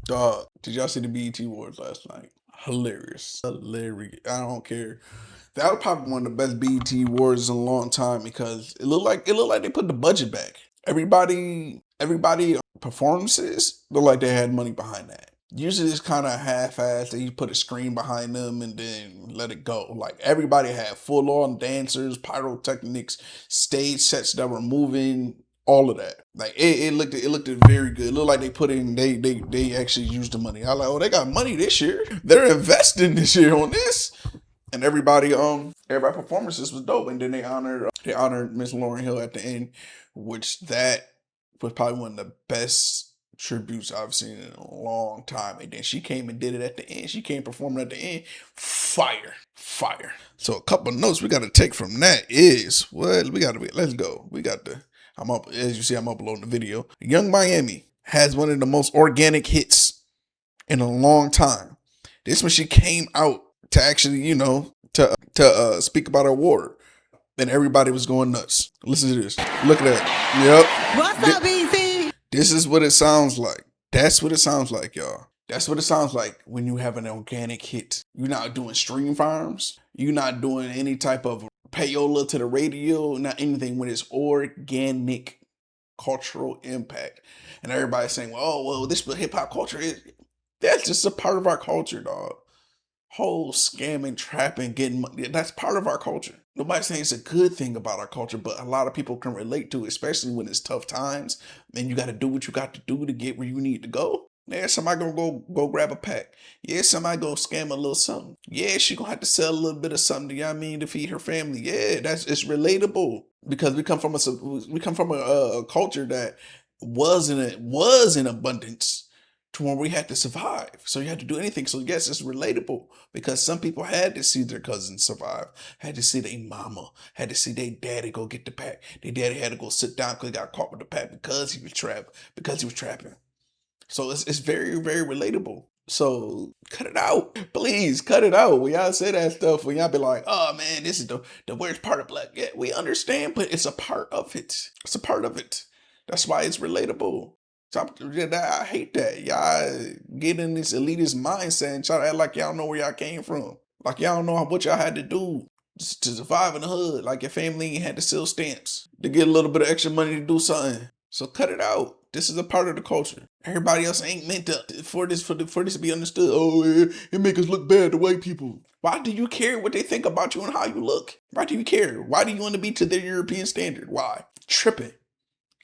Dog, did y'all see the BET Awards last night? Hilarious. Hilarious. I don't care. That was probably one of the best BET Awards in a long time because it looked like they put the budget back. Everybody performances look like they had money behind that. Usually it's kind of half-assed. They put a screen behind them and then let it go. Like everybody had full-on dancers, pyrotechnics, stage sets that were moving, all of that. Like it looked very good. It looked like they put in they actually used the money. I was like, oh, they got money this year. They're investing this year on this. And everybody performances was dope. And then they honored Miss Lauryn Hill at the end, which that was probably one of the best tributes I've seen in a long time. And then she came and did it at the end. She came performing at the end. Fire. Fire. So a couple of notes we gotta take from that is what we gotta be. Let's go. I'm up, as you see, I'm uploading the video. Young Miami has one of the most organic hits in a long time. This when she came out to actually, to speak about her award. And everybody was going nuts. Listen to this. Look at that. Yep. What's up, BC? This is what it sounds like. That's what it sounds like, y'all. That's what it sounds like when you have an organic hit. You're not doing stream farms. You're not doing any type of payola to the radio, not anything. When it's organic cultural impact. And everybody's saying, well, this is what hip hop culture is. That's just a part of our culture, dog. Whole scamming, trapping, getting money. That's part of our culture. Nobody's saying it's a good thing about our culture, but a lot of people can relate to it, especially when it's tough times. And you got to do what you got to do to get where you need to go. Yeah, somebody gonna go grab a pack. Yeah, somebody go scam a little something. Yeah, she gonna have to sell a little bit of something. You know what I mean, to feed her family. Yeah, it's relatable because we come from a culture that was in abundance to where we had to survive. So you had to do anything. So yes, it's relatable because some people had to see their cousins survive, had to see their mama, had to see their daddy go get the pack. Their daddy had to go sit down because he got caught with the pack because he was trapping. So it's very, very relatable. So cut it out. Please cut it out. When y'all say that stuff, when y'all be like, oh man, this is the worst part of black. Yeah, we understand, but it's a part of it. It's a part of it. That's why it's relatable. So I hate that. Y'all get in this elitist mindset and try to act like y'all know where y'all came from. Like y'all know what y'all had to do to survive in the hood. Like your family had to sell stamps to get a little bit of extra money to do something. So cut it out. This is a part of the culture. Everybody else ain't meant to for this to be understood. Oh, it make us look bad to white people. Why do you care what they think about you and how you look? Why do you care? Why do you want to be to their European standard? Why? Tripping.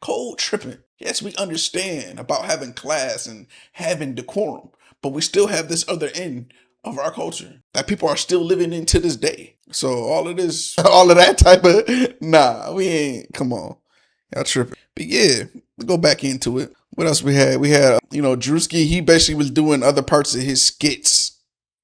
Cold tripping. Yes, we understand about having class and having decorum, but we still have this other end of our culture that people are still living in to this day. So all of that type of, nah, we ain't, come on. Y'all tripping. But yeah, we go back into it. What else we had? We had, Druski, he basically was doing other parts of his skits.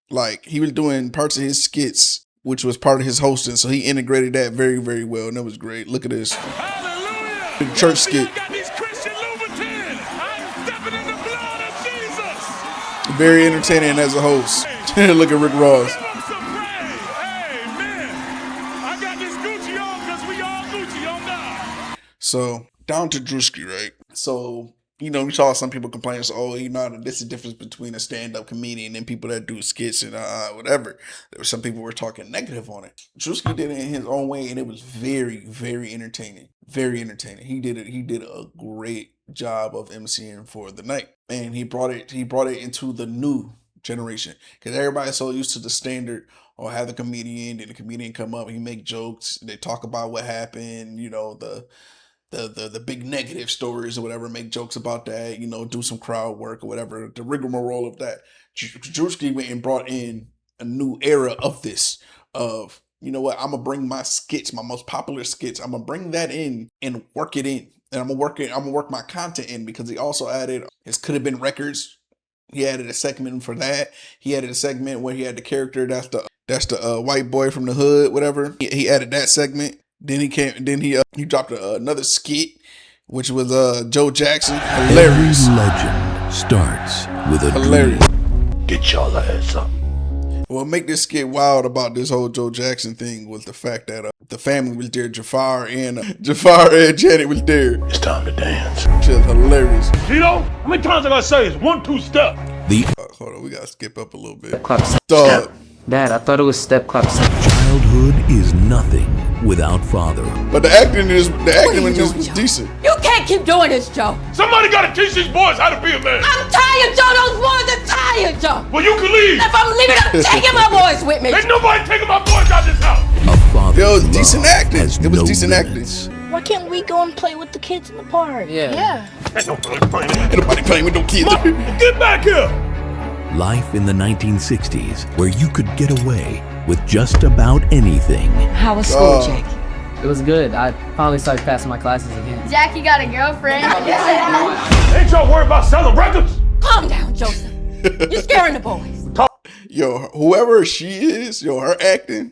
Like, he was doing parts of his skits, which was part of his hosting. So he integrated that very, very well. And that was great. Look at this. Hallelujah. The church skit. Got these Christian Louboutins. I'm stepping in the blood of Jesus. Very entertaining as a host. Look at Rick Ross. Give him some praise. Amen. I got this Gucci on because we all Gucci on God. So down to Druski, right? So, we saw some people complain, so, this is the difference between a stand-up comedian and people that do skits and whatever. There were some people who were talking negative on it. Druski did it in his own way, and it was very, very entertaining. Very entertaining. He did a great job of emceeing for the night. And he brought it into the new generation. Because everybody's so used to the standard, or have the comedian, and the comedian come up, he make jokes, they talk about what happened, the big negative stories or whatever, make jokes about that, do some crowd work or whatever, the rigmarole of that. Druski went and brought in a new era of this, of, I'm going to bring my skits, my most popular skits, I'm going to bring that in and work it in. And I'm going to work my content in, because he also added his Could Have Been Records. He added a segment for that. He added a segment where he had the character that's the white boy from the hood, whatever. He added that segment. Then he dropped another skit, which was Joe Jackson. Hilarious. Every legend starts with a Hilarious. dream. Get y'all ass up. What make this skit wild about this whole Joe Jackson thing was the fact that The family was there. Jafar and Janet was there. It's time to dance. Shit, hilarious. Tito, how many times I gotta say it's 1, 2 step? Hold on, we gotta skip up a little bit. Clap Dog. Dad, I thought it was step clap step. Childhood is nothing without father. But the acting in this was decent. You can't keep doing this, Joe. Somebody gotta teach these boys how to be a man. I'm tired, Joe. Those boys are tired, Joe. Well, you can leave. If I'm leaving, I'm taking my boys with me. Ain't nobody taking my boys out this house. A father's It was decent love acting. has It was no decent limits. Why can't we go and play with the kids in the park? Yeah. Ain't nobody playing. Ain't nobody playing with no kids. Get back here. Life in the 1960s, where you could get away with just about anything. How was school, Jake? It was good. I finally started passing my classes again. Jackie got a girlfriend. Ain't y'all worried about selling records? Calm down, Joseph. You're scaring the boys. Yo, whoever she is, her acting,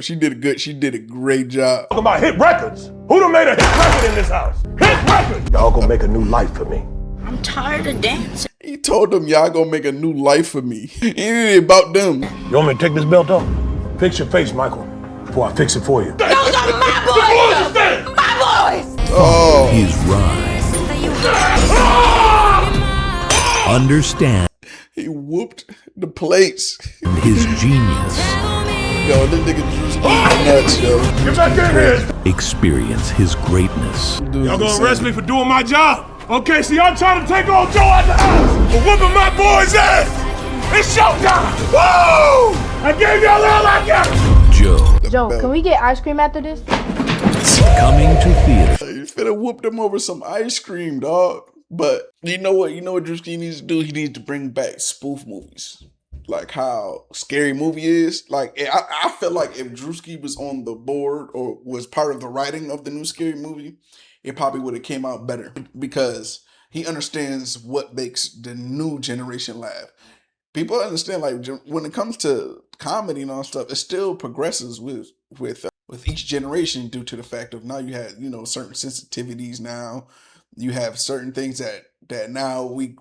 she did a great job. Talking about hit records. Who done made a hit record in this house? Hit records. Y'all gonna make a new life for me. I'm tired of dancing. He told them, y'all gonna make a new life for me. It ain't about them. You want me to take this belt off? Fix your face, Michael, before I fix it for you. Those are my boys, Joe. My boys. Oh, His rhyme. Understand he whooped the plates. his genius. Yo, this nigga Druski nuts, yo. Get back in here. Experience his greatness. Y'all gonna arrest me for doing my job? Okay, so y'all trying to take old Joe out the house for whooping my boy's ass. It's showtime. Woo! I gave y'all all I got. Joe, can we get ice cream after this? Coming to theater. You finna whoop them over some ice cream, dog. But you know what Druski needs to do? He needs to bring back spoof movies. Like how Scary Movie is. Like, I feel like if Druski was on the board or was part of the writing of the new Scary Movie, it probably would have came out better because he understands what makes the new generation laugh. People understand, like, when it comes to comedy and all stuff, it still progresses with each generation due to the fact of now you have, certain sensitivities now. You have certain things that now we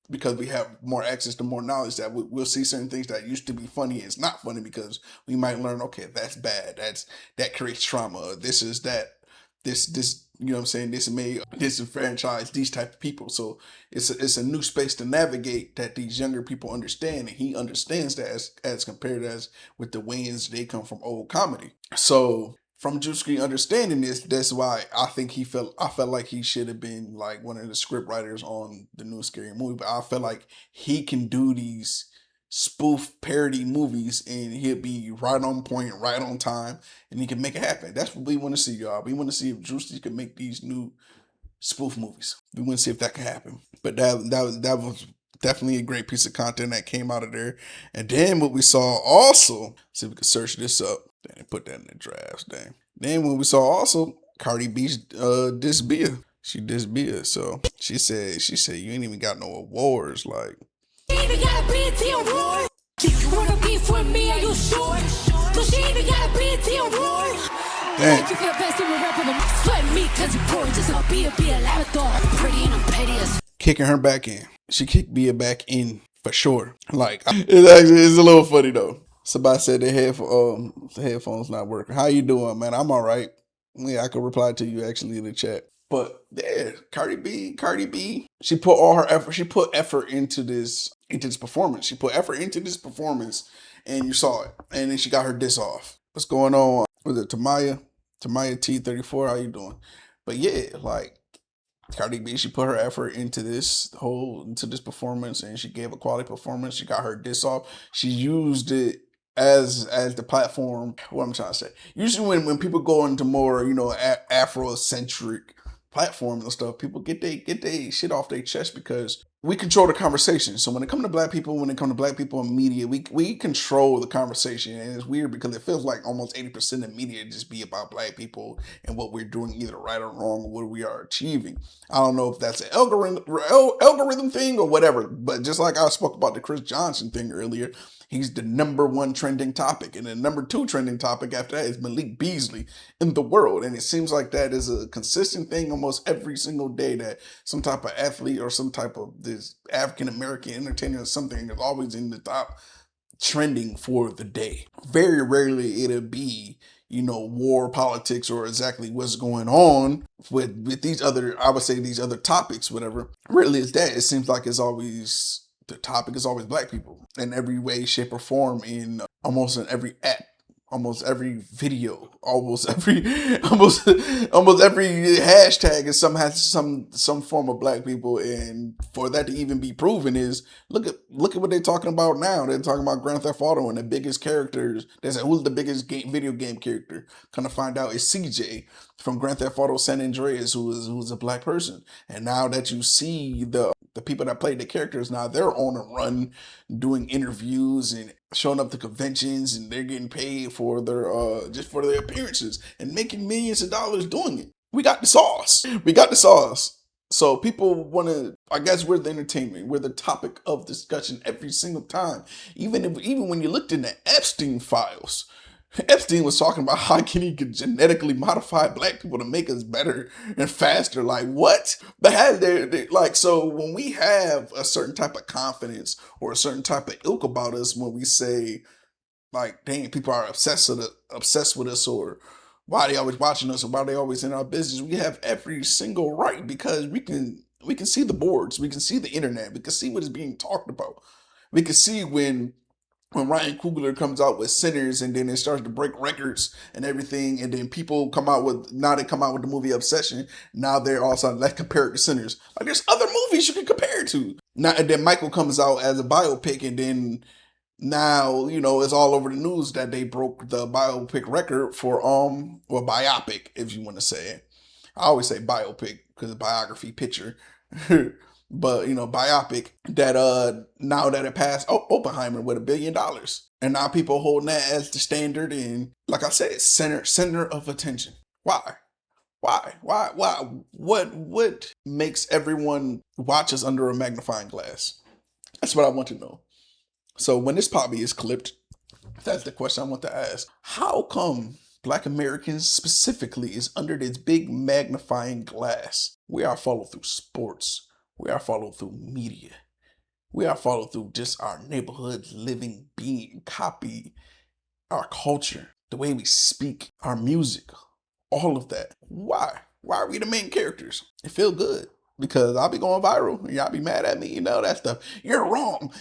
because we have more access to more knowledge that we'll see certain things that used to be funny and it's not funny because we might learn, okay, that's bad. That creates trauma. This is that. This you know what I'm saying, this may disenfranchise these type of people. So it's a new space to navigate that these younger people understand, and he understands that as compared as with the Wayans, they come from old comedy. So from Druski understanding this, that's why I think I felt like he should have been like one of the script writers on the new Scary Movie. But I feel like he can do these spoof parody movies and he'll be right on point, right on time, and he can make it happen. That's what we want to see, y'all. We want to see if Druski can make these new spoof movies. We want to see if that can happen. But that was definitely a great piece of content that came out of there. And then what we saw also, see if we can search this up. Dang, put that in the drafts, dang. Then what we saw also, Cardi B dissed Bia. She dissed Bia. So she said you ain't even got no awards, like. Even got a BT award. You wanna beef with me? Are you sure? So she even got a BT award. Damn. You feel best in the rap of the sweat me cause you poor. Just a be a lavatory. I'm pretty and I'm petty as Kicking her back in. She kicked Bia back in for sure. Like, it's a little funny though. Somebody said the headphones not working. How you doing, man? I'm all right. Yeah, I could reply to you actually in the chat. But yeah, Cardi B, she put all her effort. She put effort into this performance. She put effort into this performance, and you saw it. And then she got her diss off. What's going on? Was it Tamaya T34? How you doing? But yeah, like Cardi B, she put her effort into this performance, and she gave a quality performance. She got her diss off. She used it as the platform. What I'm trying to say. Usually when people go into more Afrocentric platforms and stuff, people get they shit off their chest because we control the conversation. So when it comes to black people in media, we control the conversation. And it's weird because it feels like almost 80% of media just be about black people and what we're doing either right or wrong or what we are achieving. I don't know if that's an algorithm thing or whatever, but just like I spoke about the Chris Johnson thing earlier, he's the number one trending topic. And the number two trending topic after that is Malik Beasley in the world. And it seems like that is a consistent thing almost every single day, that some type of athlete or some type of this African-American entertainer or something is always in the top trending for the day. Very rarely it'll be, war politics or exactly what's going on with these other, I would say these other topics, whatever. Really is that. It seems like the topic is always black people in every way, shape, or form, in almost in every app, almost every video, almost every hashtag is has some form of black people. And for that to even be proven is look at what they're talking about now. They're talking about Grand Theft Auto, and the biggest characters. They say, who's the biggest video game character? Kind of find out it's CJ from Grand Theft Auto San Andreas, who's a black person. And now that you see the people that played the characters, now they're on a run doing interviews and showing up to conventions, and they're getting paid for their just for their appearances and making millions of dollars doing it. We got the sauce. So people want to, I guess we're the entertainment. We're the topic of discussion every single time. Even when you looked in the Epstein files, Epstein was talking about how he could genetically modify black people to make us better and faster. Like, what? But so when we have a certain type of confidence or a certain type of ilk about us, when we say, like, dang, people are obsessed with us, or why they always watching us, or why they always in our business, we have every single right, because we can see the boards, we can see the internet, we can see what is being talked about. We can see when Ryan Coogler comes out with Sinners, and then it starts to break records and everything, and then people come out with the movie Obsession. Now they're all of a sudden, let's compare it to Sinners. Like, there's other movies you can compare it to. Now, and then Michael comes out as a biopic, and then now, it's all over the news that they broke the biopic record for biopic, if you want to say it. I always say biopic because biography picture. But biopic, that now that it passed Oppenheimer with $1 billion, and now people holding that as the standard, and like I said, center of attention. Why? What makes everyone watch us under a magnifying glass? That's what I want to know. So when this poppy is clipped, that's the question I want to ask. How come Black Americans specifically is under this big magnifying glass? We are followed through sports. We are followed through media. We are followed through just our neighborhoods, living, being, copy, our culture, the way we speak, our music, all of that. Why? Why are we the main characters? It feel good because I'll be going viral and y'all be mad at me, that stuff. You're wrong,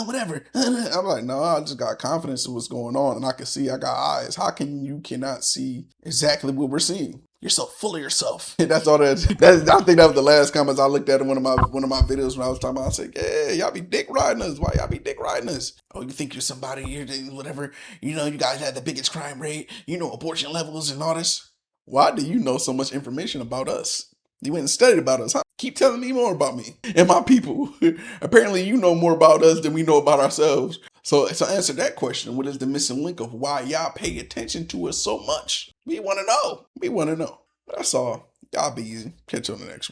whatever. I'm like, no, I just got confidence in what's going on, and I can see, I got eyes. How can you cannot see exactly what we're seeing? You're so full of yourself. That's all that. I think that was the last comments I looked at in one of my videos when I was talking about. I said, yeah, y'all be dick riding us. Why y'all be dick riding us? Oh, you think you're somebody, you're whatever. You guys had the biggest crime rate. Abortion levels and all this. Why do you know so much information about us? You went and studied about us, huh? Keep telling me more about me and my people. Apparently, you know more about us than we know about ourselves. So answer that question. What is the missing link of why y'all pay attention to us so much? We want to know. That's all. Y'all be easy. Catch you on the next one.